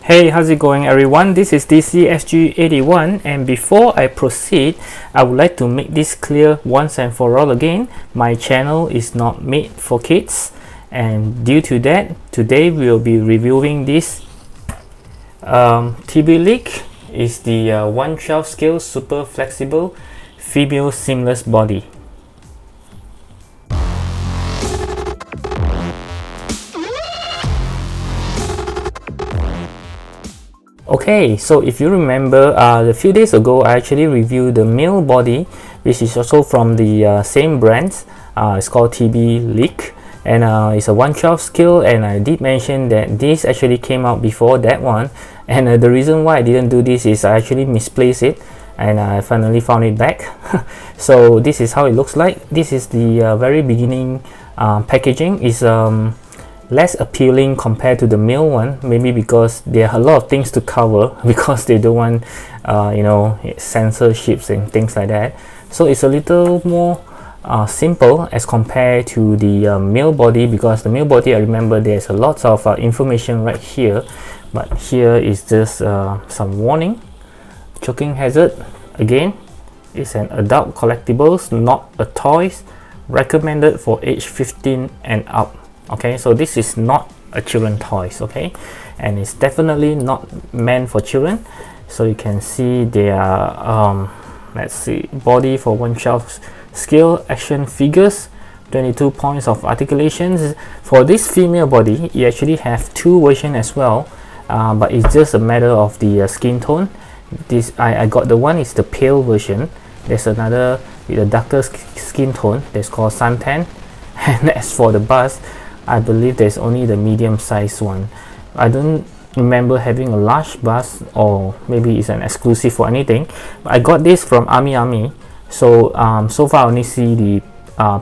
Hey, how's it going everyone? This is DCSG 81, and before I proceed, I would like to make this clear once and for all again. My channel is not made for kids, and due to that, today we will be reviewing this TB Leak. Is the 1/12 scale super flexible female seamless body. Okay, so if you remember, a few days ago I actually reviewed the male body, which is also from the same brand. It's called TB Leak, and it's a 1/12 scale, and I did mention that this actually came out before that one, and the reason why I didn't do this is I actually misplaced it, and I finally found it back. So this is how it looks like. This is the very beginning packaging. Is less appealing compared to the male one, maybe because there are a lot of things to cover because they don't want censorships and things like that. So it's a little more simple as compared to the male body, because the male body, I remember there's a lot of information right here, but here is just some warning. Choking hazard, again, it's an adult collectibles, not a toys, recommended for age 15 and up. Okay, so this is not a children toys, okay, and it's definitely not meant for children. So you can see their let's see, body for 1/12 scale action figures, 22 points of articulations. For this female body, you actually have two versions as well, but it's just a matter of the skin tone. This I got the one is the pale version. There's another with a darker skin tone that's called suntan. And as for the bust, I believe there's only the medium size one. I don't remember having a large bust, or maybe it's an exclusive for anything. But I got this from Army. So so far I only see the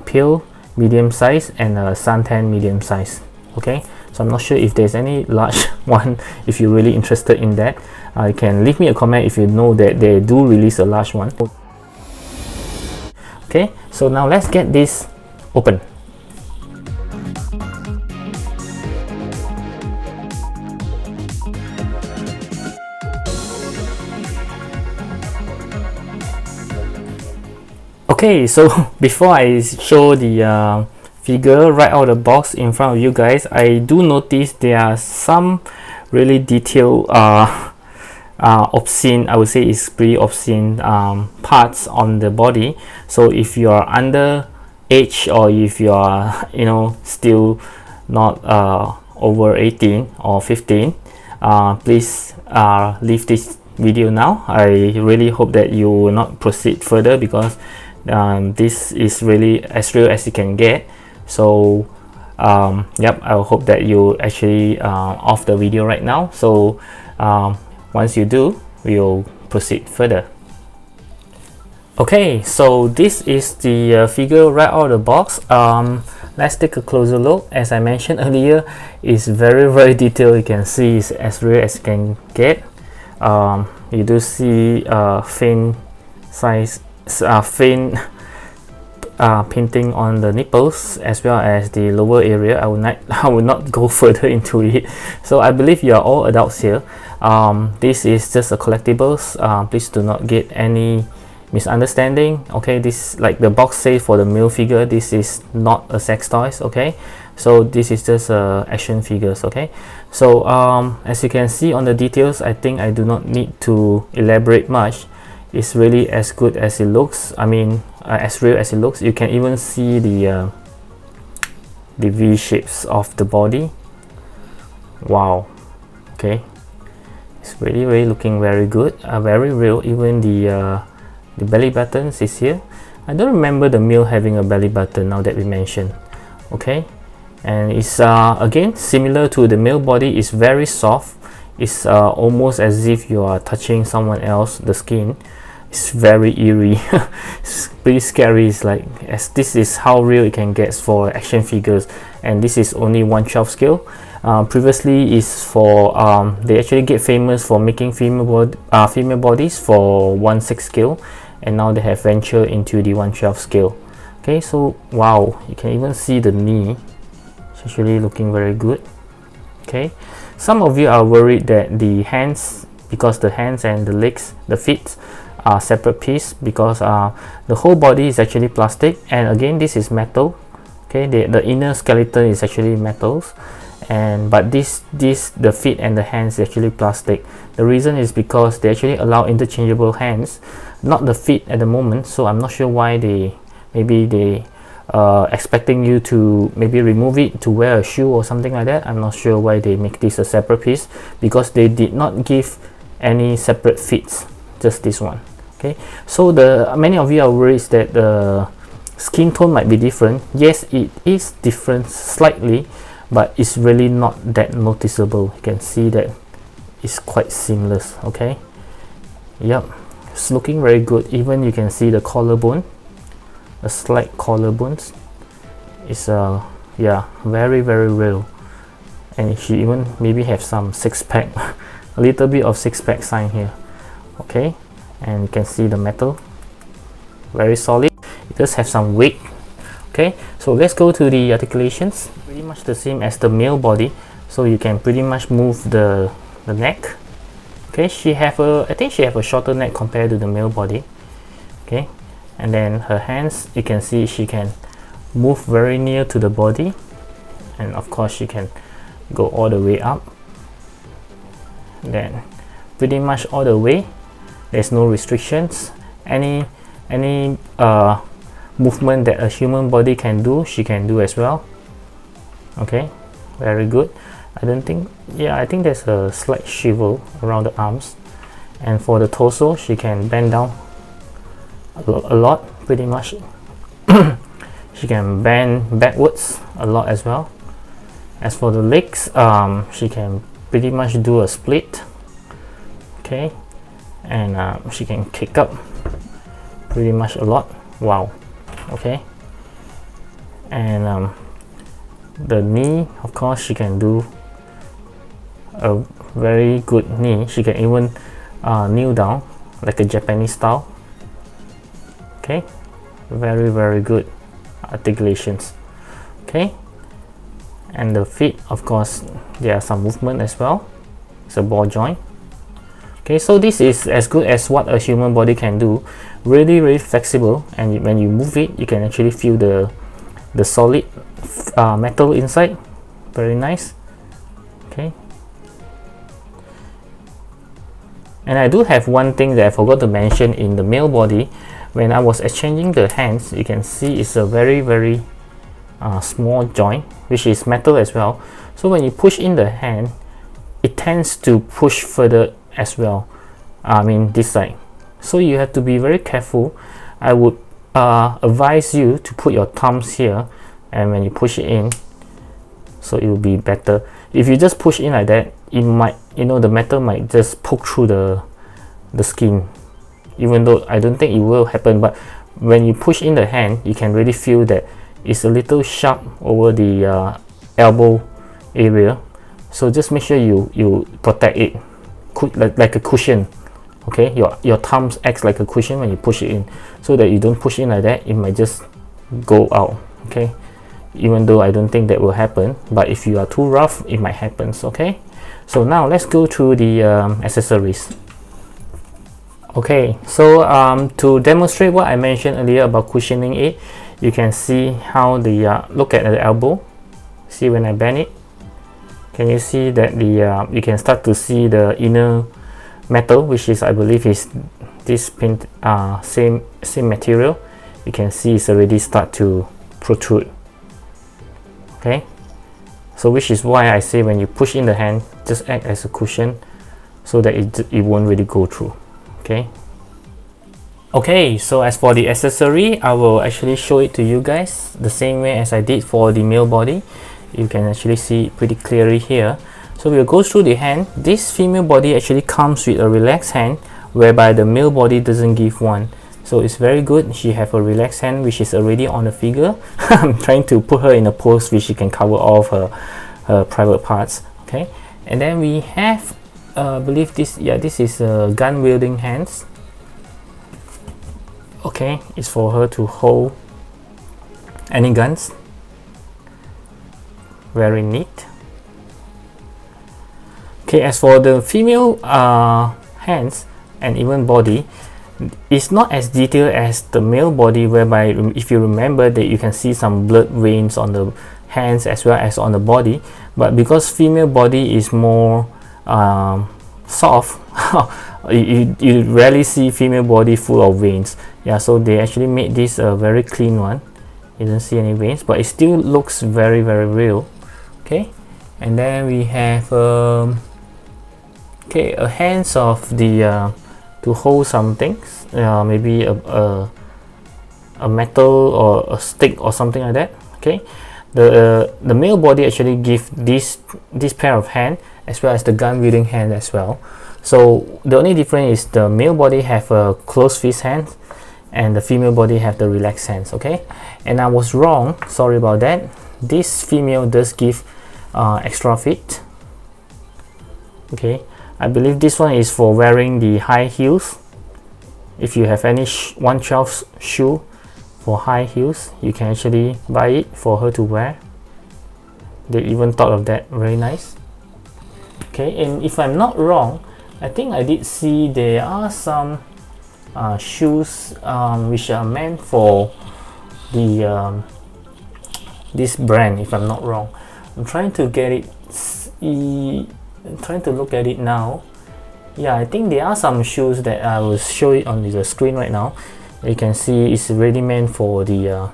pale medium size and a suntan medium size. Okay, so I'm not sure if there's any large one. If you're really interested in that, you can leave me a comment if you know that they do release a large one. Okay, so now let's get this open. Okay, so before I show the figure right out of the box in front of you guys, I do notice there are some really detailed obscene, I would say it's pretty obscene parts on the body. So if you are under age, or if you are still not over 18 or 15, please leave this video now. I really hope that you will not proceed further, because this is really as real as you can get. So yep, I hope that you actually off the video right now. So once you do, we'll proceed further. Okay, so this is the figure right out of the box. Let's take a closer look. As I mentioned earlier, it's very detailed. You can see it's as real as you can get. You do see faint painting on the nipples, as well as the lower area. I will not go further into it. So I believe you are all adults here. This is just a collectibles. Please do not get any misunderstanding. Okay, this, like the box says for the male figure, this is not a sex toys. Okay, so this is just action figures. Okay, so as you can see on the details, I think I do not need to elaborate much. It's really as good as it looks. I mean, as real as it looks. You can even see the V shapes of the body. Wow. Okay, it's really looking very good, very real. Even the belly buttons is here. I don't remember the male having a belly button, now that we mention. Okay, and it's again similar to the male body. It's very soft. It's almost as if you are touching someone else, the skin. It's very eerie. It's pretty scary. It's like, as this is how real it can get for action figures, and this is only 1/12 scale. Previously is for they actually get famous for making female bodies for 1/6 scale, and now they have ventured into the 1/12 scale. Okay, so wow, you can even see the knee. It's actually looking very good. Okay, Some of you are worried that the hands, because the hands and the legs, the feet are separate piece, because the whole body is actually plastic, and again this is metal. Okay, the inner skeleton is actually metals, and but the feet and the hands is actually plastic. The reason is because they actually allow interchangeable hands, not the feet at the moment. So I'm not sure why they expecting you to maybe remove it to wear a shoe or something like that. I'm not sure why they make this a separate piece, because they did not give any separate feet, just this one. Okay, so many of you are worried that the skin tone might be different. Yes, it is different slightly, but it's really not that noticeable. You can see that it's quite seamless. Okay, yep, it's looking very good. Even you can see the collarbone, a slight collarbone. It's yeah, very real, and she even maybe have some six-pack a little bit of six-pack sign here. Okay, and you can see the metal, very solid. It does have some weight. Okay, so let's go to the articulations. Pretty much the same as the male body, so you can pretty much move the neck. Okay, I think she have a shorter neck compared to the male body. Okay, and then her hands, you can see she can move very near to the body, and of course she can go all the way up, then pretty much all the way. There's no restrictions. Any movement that a human body can do, she can do as well. Okay, very good. I think there's a slight swivel around the arms, and for the torso she can bend down a lot, pretty much. She can bend backwards a lot as well. As for the legs, she can pretty much do a split. Okay, and she can kick up pretty much a lot. Wow. Okay, and the knee, of course, she can do a very good knee. She can even kneel down like a Japanese style. Okay, very good articulations. Okay, and the feet, of course, there are some movement as well. It's a ball joint. Okay, so this is as good as what a human body can do. Really flexible, and when you move it, you can actually feel the solid metal inside. Very nice. Okay, and I do have one thing that I forgot to mention in the male body. When I was exchanging the hands, you can see it's a very small joint, which is metal as well. So when you push in the hand, it tends to push further as well. I mean this side. So you have to be very careful. I would advise you to put your thumbs here, and when you push it in, so it will be better. If you just push in like that, it might, the metal might just poke through the skin, even though I don't think it will happen. But when you push in the hand, you can really feel that it's a little sharp over the elbow area. So just make sure you protect it like a cushion. Okay, your thumbs acts like a cushion when you push it in, so that you don't push in like that, it might just go out. Okay, even though I don't think that will happen, but if you are too rough, it might happen. Okay, so now let's go through the accessories. Okay, so to demonstrate what I mentioned earlier about cushioning it, you can see how the look at the elbow. See when I bend it, can you see that you can start to see the inner metal, which is, I believe, is this paint, same material. You can see it's already start to protrude. Okay, so which is why I say when you push in the hand, just act as a cushion, so that it won't really go through. Okay, so as for the accessory, I will actually show it to you guys the same way as I did for the male body. You can actually see it pretty clearly here. So we'll go through the hand. This female body actually comes with a relaxed hand, whereby the male body doesn't give one. So it's very good. She have a relaxed hand, which is already on the figure. I'm trying to put her in a pose which she can cover all of her private parts. Okay, and then we have, I believe this is gun wielding hands. Okay, it's for her to hold any guns. Very neat. Okay, as for the female hands and even body, it's not as detailed as the male body, whereby if you remember that you can see some blood veins on the hands as well as on the body. But because female body is more soft, you rarely see female body full of veins. Yeah, so they actually made this a very clean one. You don't see any veins, but it still looks very real. Okay, and then we have okay, a hands of the to hold something, maybe a metal or a stick or something like that. Okay, the male body actually give this pair of hand as well as the gun wielding hand as well. So the only difference is the male body have a closed fist hand and the female body have the relaxed hands. Okay, and I was wrong, sorry about that. This female does give extra feet. Okay, I believe this one is for wearing the high heels. If you have any 1/12 shoe for high heels, you can actually buy it for her to wear. They even thought of that, very nice. Okay, and if I'm not wrong, I think I did see there are some shoes which are meant for the this brand, if I'm not wrong. I'm trying to get it, I'm trying to look at it now. Yeah, I think there are some shoes that I will show it on the screen right now. You can see it's really meant for the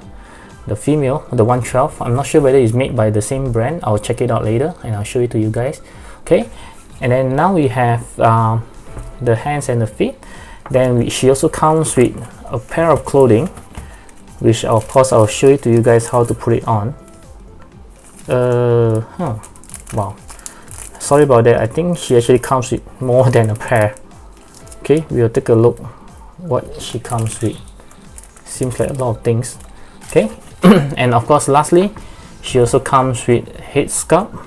female, the 1/12. I'm not sure whether it's made by the same brand. I'll check it out later and I'll show it to you guys. Okay, and then now we have the hands and the feet. Then she also comes with a pair of clothing, which of course I'll show it to you guys how to put it on. Wow, sorry about that. I think she actually comes with more than a pair. Okay, we'll take a look what she comes with. Seems like a lot of things. Okay, and of course lastly, she also comes with head sculpt,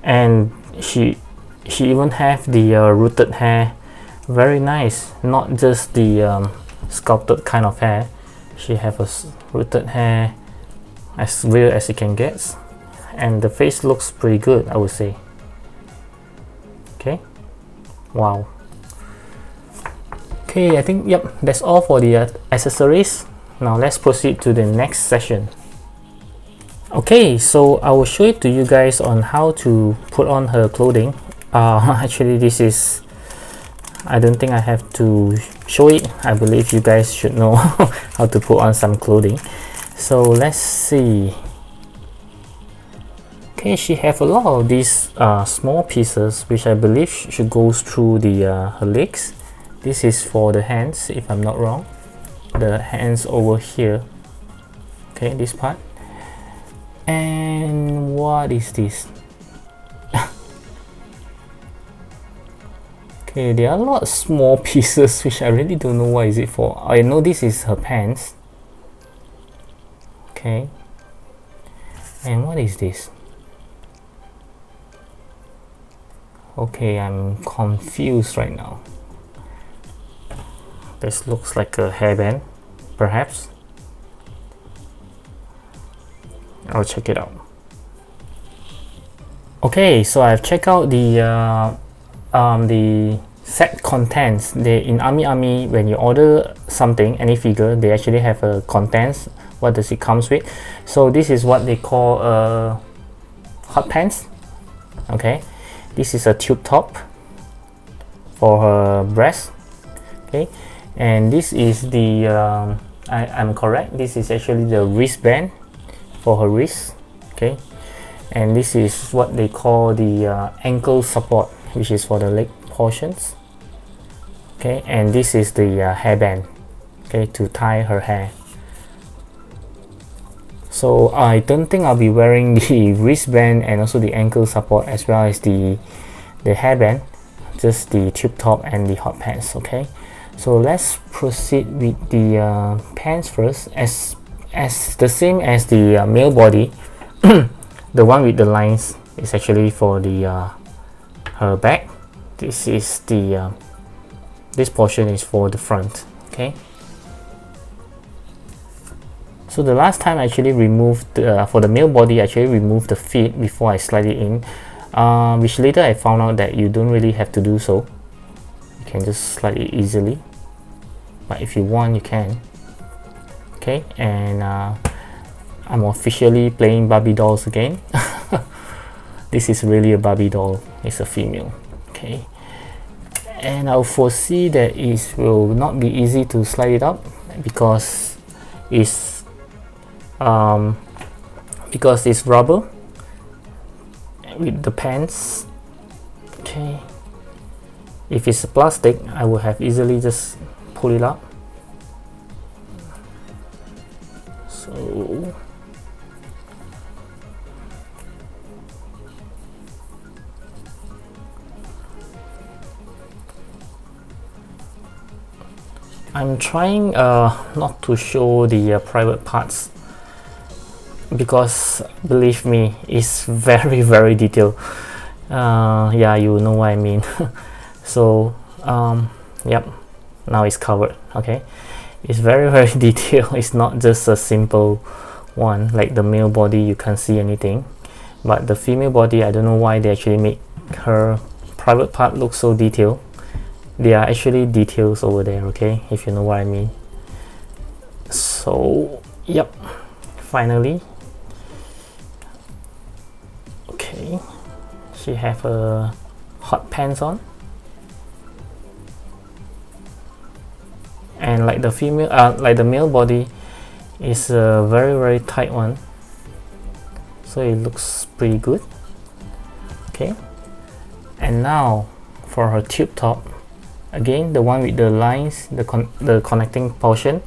and she even have the rooted hair. Very nice, not just the sculpted kind of hair. She have a rooted hair as real as it can get, and the face looks pretty good, I would say. Okay, wow. Okay, I think, yep, that's all for the accessories. Now let's proceed to the next session. Okay, so I will show it to you guys on how to put on her clothing. Actually, this is, I don't think I have to show it. I believe you guys should know how to put on some clothing. So let's see. Okay, she have a lot of these small pieces, which I believe should go through the her legs. This is for the hands, if I'm not wrong. The hands over here. Okay, this part. And what is this? Okay, there are a lot of small pieces which I really don't know what is it for. I know this is her pants. Okay. And what is this? Okay, I'm confused right now. This looks like a hairband, perhaps. I'll check it out. Okay, so I've checked out the set contents. They in Army when you order something, any figure, they actually have a contents. What does it comes with? So this is what they call hot pants. Okay, this is a tube top for her breast. Okay, and this is the I'm correct, this is actually the wristband for her wrist. Okay, and this is what they call the ankle support, which is for the leg portions. Okay, and this is the hairband, okay, to tie her hair. So I don't think I'll be wearing the wristband and also the ankle support as well as the hairband, just the tube top and the hot pants. Okay, so let's proceed with the pants first. As the same as the male body, the one with the lines is actually for the her back. This is the this portion is for the front. Okay, so the last time I actually removed for the male body, I actually removed the feet before I slide it in. which later I found out that you don't really have to do so. You can just slide it easily, but if you want, you can. Okay, and I'm officially playing Barbie dolls again. This is really a Barbie doll. It's a female. Okay, and I'll foresee that it will not be easy to slide it up because it's rubber with the pants. Okay, if it's plastic, I would have easily just pull it up. So I'm trying not to show the private parts because believe me, it's very detailed. Yeah, you know what I mean. So yep, now it's covered. Okay, it's very detailed. It's not just a simple one like the male body, you can't see anything, but the female body, I don't know why they actually make her private part look so detailed. There are actually details over there, okay, if you know what I mean. So yep, finally. Okay, she have a hot pants on, and like the female, like the male body is a very tight one, so it looks pretty good. Okay, and now for her tube top, again the one with the lines, the connecting portion,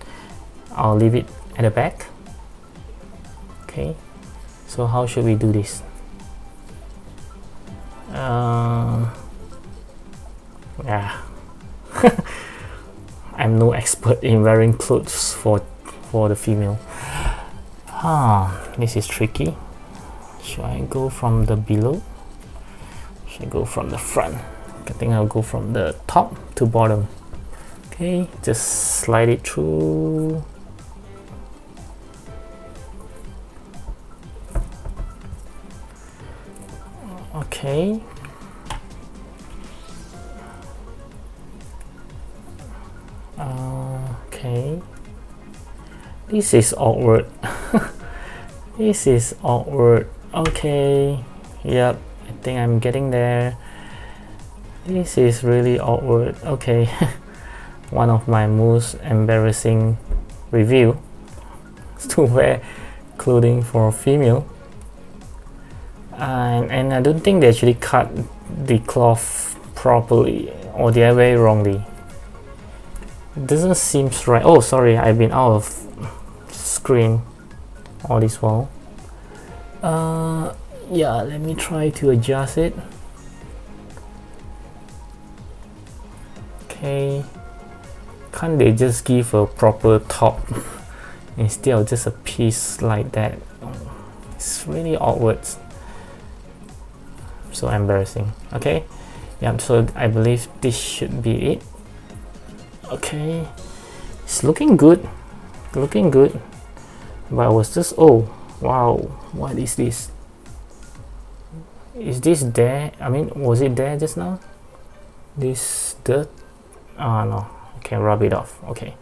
I'll leave it at the back. Okay, so how should we do this? Yeah. I'm no expert in wearing clothes for the female. This is tricky. Should I go from the below? Should I go from the front? I think I'll go from the top to bottom. Okay, just slide it through. Okay. Okay. This is awkward. This is awkward. Okay. Yep, I think I'm getting there. This is really awkward. Okay. One of my most embarrassing review is to wear clothing for a female. And I don't think they actually cut the cloth properly, or the other way wrongly. It doesn't seem right. Oh, sorry, I've been out of screen all this while. Yeah, let me try to adjust it. Okay, can't they just give a proper top instead of just a piece like that? It's really awkward. So embarrassing. Okay, yeah, so I believe this should be it. Okay, it's looking good, but I was just, oh wow, what is this? Is this there? I mean, was it there just now? This dirt? No, okay, rub it off. Okay,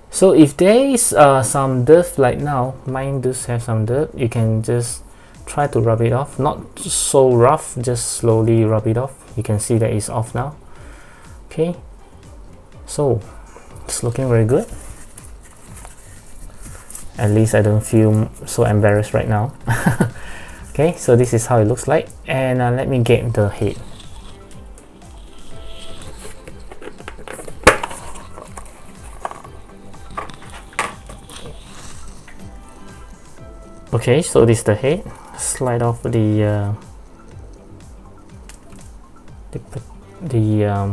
so if there is some dirt like now, mine does have some dirt, you can just try to rub it off, not so rough, just slowly rub it off. You can see that it's off now. Okay, so it's looking very good. At least I don't feel so embarrassed right now. Okay, so this is how it looks like, and let me get the head. Okay, so this is the head. Slide off the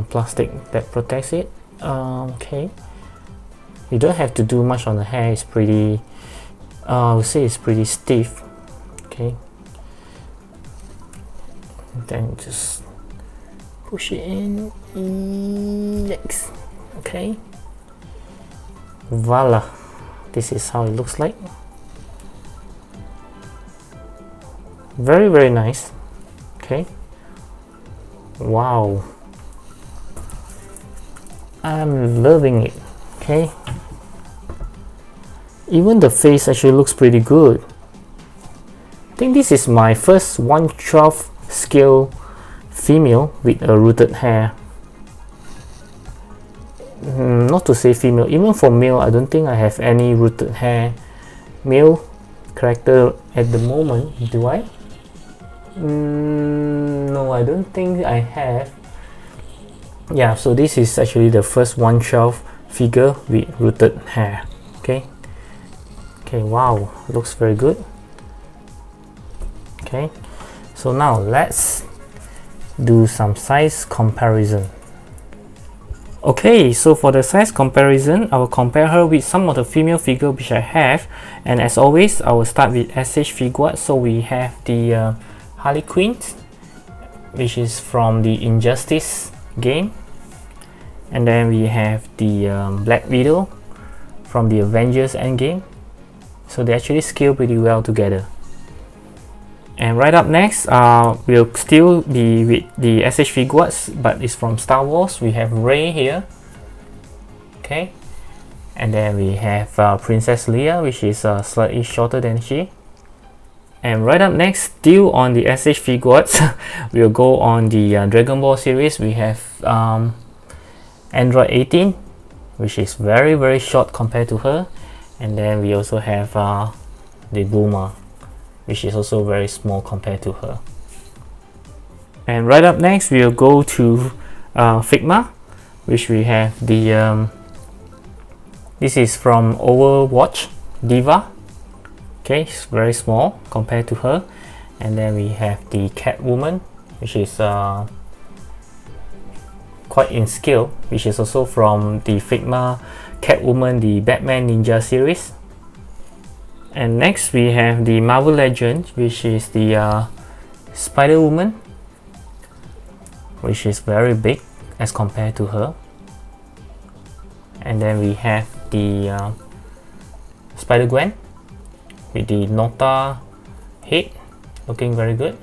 plastic that protects it. Okay, you don't have to do much on the hair. It's pretty, I would say it's pretty stiff. Okay, then just push it in. Yes. Okay, voila, this is how it looks like. Very nice. Okay, wow, I'm loving it. Okay, even the face actually looks pretty good. I think this is my first 1/12 scale female with a rooted hair. Not to say female, even for male, I don't think I have any rooted hair male character at the moment. Do I? No, I don't think I have. Yeah, so this is actually the first 1/12 figure with rooted hair. Okay, wow, looks very good. Okay, so now let's do some size comparison. Okay, so for the size comparison, I will compare her with some of the female figure which I have, and as always I will start with s.h.figuarts. So we have the Harley Quinn, which is from the Injustice game, and then we have the Black Widow from the Avengers Endgame. So they actually scale pretty well together. And right up next, we'll still be with the s.h.figuarts, but it's from Star Wars. We have Rey here. Okay, and then we have Princess Leia, which is slightly shorter than she. And right up next, still on the s.h.figuarts, we'll go on the Dragon Ball series. We have Android 18, which is very short compared to her. And then we also have the Bulma, which is also very small compared to her. And right up next, we'll go to Figma, which we have the this is from Overwatch, Diva. Okay, it's very small compared to her. And then we have the Catwoman, which is quite in scale, which is also from the Figma Catwoman, the Batman Ninja series. And next we have the Marvel Legends, which is the Spider-Woman, which is very big as compared to her. And then we have the Spider-Gwen with the Nota head, looking very good.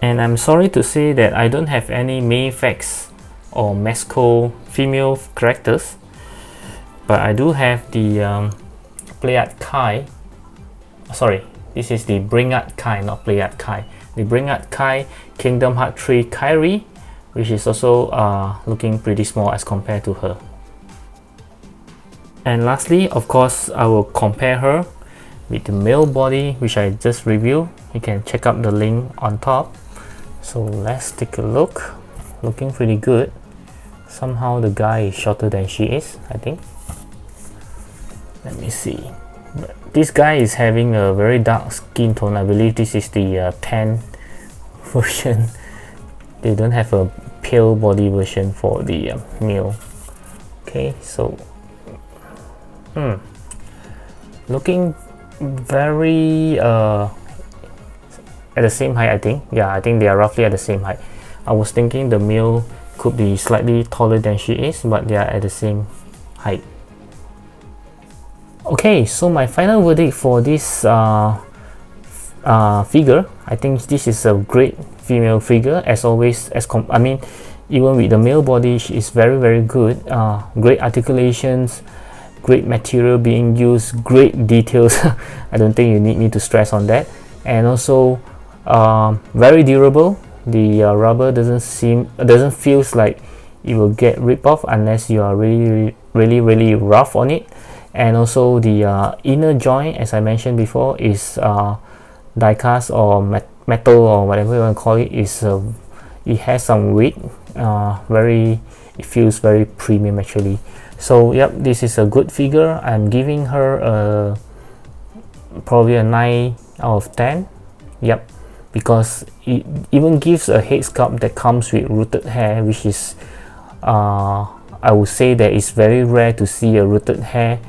And I'm sorry to say that I don't have any Mayfax or Mesco female characters, but I do have the Pleiad Kai. Sorry, this is the Bringard Kai, not Pleiad Kai. The Bringard Kai Kingdom Hearts 3 Kairi, which is also looking pretty small as compared to her. And lastly, of course, I will compare her with the male body, which I just reviewed. You can check out the link on top. So let's take a look. Looking pretty good. Somehow the guy is shorter than she is, I think. Let me see. This guy is having a very dark skin tone. I believe this is the tan version. They don't have a pale body version for the male. Okay, so looking very at the same height, I think. Yeah, I think they are roughly at the same height. I was thinking the male could be slightly taller than she is, but they are at the same height. Okay, so my final verdict for this figure, I think this is a great female figure. As always, I mean, even with the male body, she is very good. Great articulations, great material being used, great details. I don't think you need me to stress on that. And also very durable. The rubber doesn't feels like it will get ripped off unless you are really rough on it. And also the inner joint, as I mentioned before, is die-cast or metal or whatever you want to call it. It has some weight. It feels very premium actually. So yep, this is a good figure. I'm giving her probably a 9 out of 10. Yep, because it even gives a head sculpt that comes with rooted hair, which is I would say that it's very rare to see a rooted hair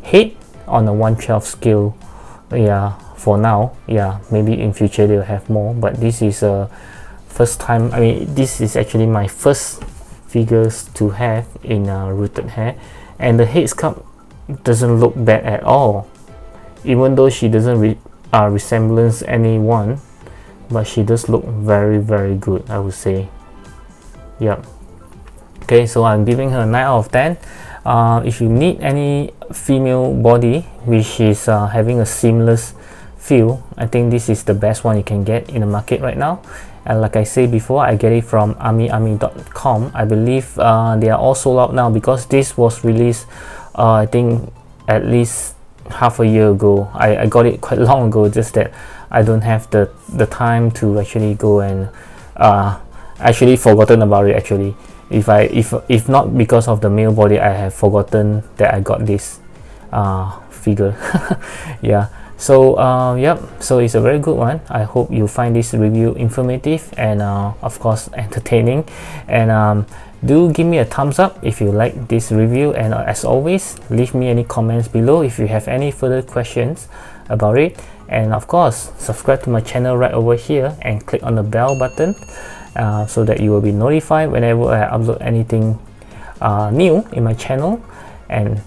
head on a 1/12 scale. Yeah, for now. Yeah, maybe in future they'll have more, but this is a first time. I mean, this is actually my first figures to have in rooted hair, and the head sculpt doesn't look bad at all, even though she doesn't resemblance anyone. but she does look very good, I would say. Yep. Okay, so I'm giving her 9 out of 10. If you need any female body which is having a seamless feel, I think this is the best one you can get in the market right now. And like I said before, I get it from army.com. I believe they are all sold out now because this was released I think at least half a year ago. I got it quite long ago, just that I don't have the time to actually go and actually forgotten about it actually. If not because of the male body, I have forgotten that I got this figure. Yeah, so yep, so it's a very good one. I hope you find this review informative and of course entertaining, and do give me a thumbs up if you like this review, and as always, leave me any comments below if you have any further questions about it, and of course subscribe to my channel right over here and click on the bell button so that you will be notified whenever I upload anything new in my channel. And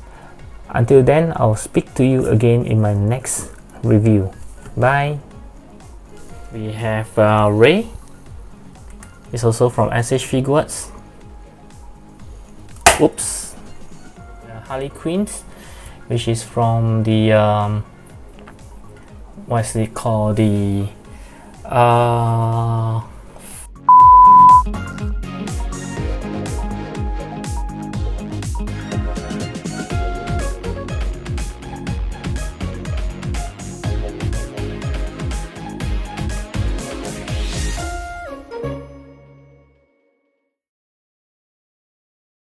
until then, I'll speak to you again in my next review. Bye. We have Ray. It's also from s.h.figuarts. Oops. Harley Quinn, which is from the what's it called, the